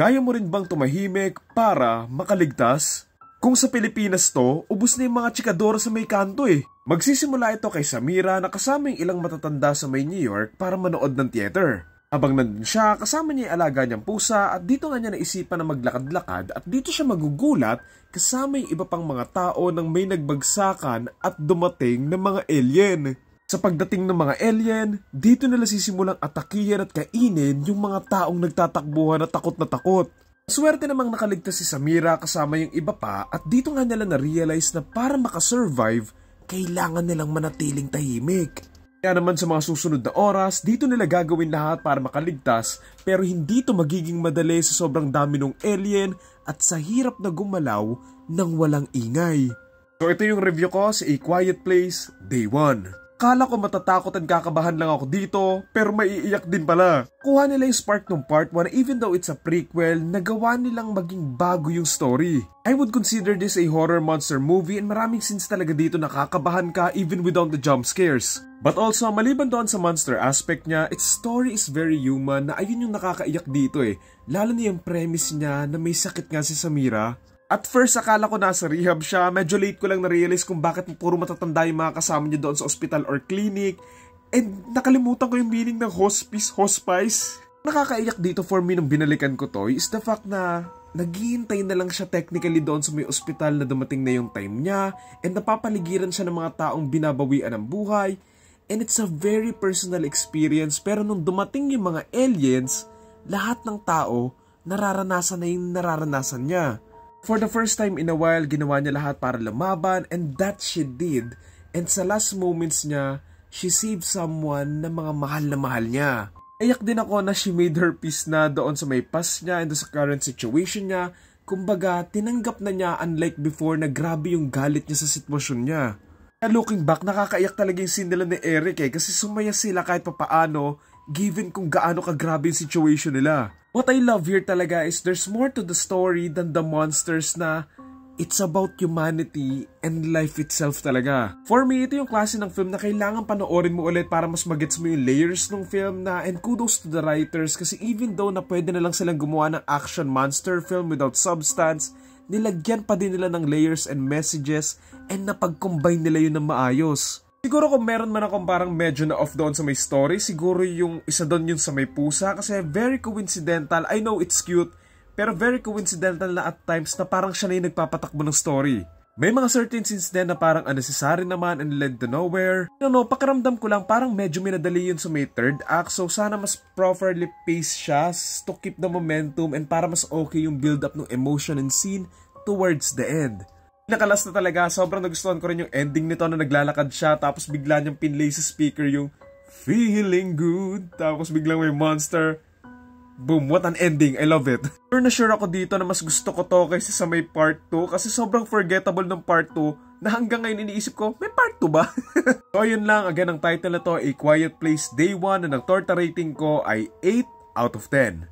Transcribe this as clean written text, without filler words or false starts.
Kaya mo rin bang tumahimik para makaligtas? Kung sa Pilipinas to, ubos na yung mga chikadora sa may kanto eh. Magsisimula ito kay Samira na kasama yung ilang matatanda sa may New York para manood ng theater. Habang nandun siya, kasama niya yung alaga niyang pusa at dito nga niya naisipan na maglakad-lakad at dito siya magugulat kasama yung iba pang mga tao nang may nagbagsakan at dumating ng mga alien. Sa pagdating ng mga alien, dito nila sisimulang atakihin at kainin yung mga taong nagtatakbuhan at takot na takot. Swerte namang nakaligtas si Samira kasama yung iba pa at dito nga nila na-realize na para makasurvive, kailangan nilang manatiling tahimik. Kaya naman sa mga susunod na oras, dito nila gagawin lahat para makaligtas pero hindi to magiging madali sa sobrang dami ng alien at sa hirap na gumalaw ng walang ingay. So ito yung review ko sa A Quiet Place Day 1. Akala ko matatakot at kakabahan lang ako dito, pero maiiyak din pala. Kuha nila yung spark ng part 1 even though it's a prequel, nagawa nilang maging bago yung story. I would consider this a horror monster movie and maraming scenes talaga dito nakakabahan ka even without the jump scares. But also, maliban doon sa monster aspect niya, its story is very human na ayun yung nakakaiyak dito eh. Lalo na yung premise niya na may sakit nga si Samira. At first, akala ko nasa rehab siya. Medyo late ko lang na-realize kung bakit puro matatanda yung mga kasama niya doon sa ospital or clinic. And nakalimutan ko yung meaning ng hospice. Nakakaiyak dito for me nung binalikan ko to is the fact na naghihintay na lang siya technically doon sa may ospital na dumating na yung time niya. And napapaligiran siya ng mga taong binabawian ng buhay. And it's a very personal experience. Pero nung dumating yung mga aliens, lahat ng tao nararanasan na yung nararanasan niya. For the first time in a while, ginawa niya lahat para lumaban and that she did. And sa last moments niya, she saved someone na mga mahal na mahal niya. Ayak din ako na she made her peace na doon sa may past niya and sa current situation niya. Kumbaga, tinanggap na niya unlike before na grabe yung galit niya sa sitwasyon niya. Looking back, nakakaiyak talaga yung scene nila ni Eric kasi sumaya sila kahit papaano given kung gaano kagrabe yung situation nila. What I love here talaga is there's more to the story than the monsters na it's about humanity and life itself talaga. For me, ito yung klase ng film na kailangan panoorin mo ulit para mas magets mo yung layers ng film na and kudos to the writers kasi even though na pwede na lang silang gumawa ng action monster film without substance, nilagyan pa din nila ng layers and messages and napag-combine nila yun ng maayos. Siguro kung meron man akong parang medyo na off doon sa may story, siguro yung isa doon yun sa may pusa kasi very coincidental. I know it's cute, pero very coincidental na at times na parang siya na yung nagpapatakbo ng story. May mga certain scenes din na parang unnecessary naman and led to nowhere. Pakiramdam ko lang parang medyo minadali yun sa may third act so sana mas properly paced siya to keep the momentum and para mas okay yung build up ng emotion and scene towards the end. Nakalas na talaga, sobrang nagustuhan ko rin yung ending nito na naglalakad siya tapos bigla niyang pinlay sa speaker yung feeling good tapos biglang may monster. Boom, what an ending, I love it. Sure ako dito na mas gusto ko to kaysa sa may part 2 kasi sobrang forgettable ng part 2 na hanggang ngayon iniisip ko, may part 2 ba? So yun lang, again ang title na to, A Quiet Place Day 1 na ng torta rating ko ay 8 out of 10.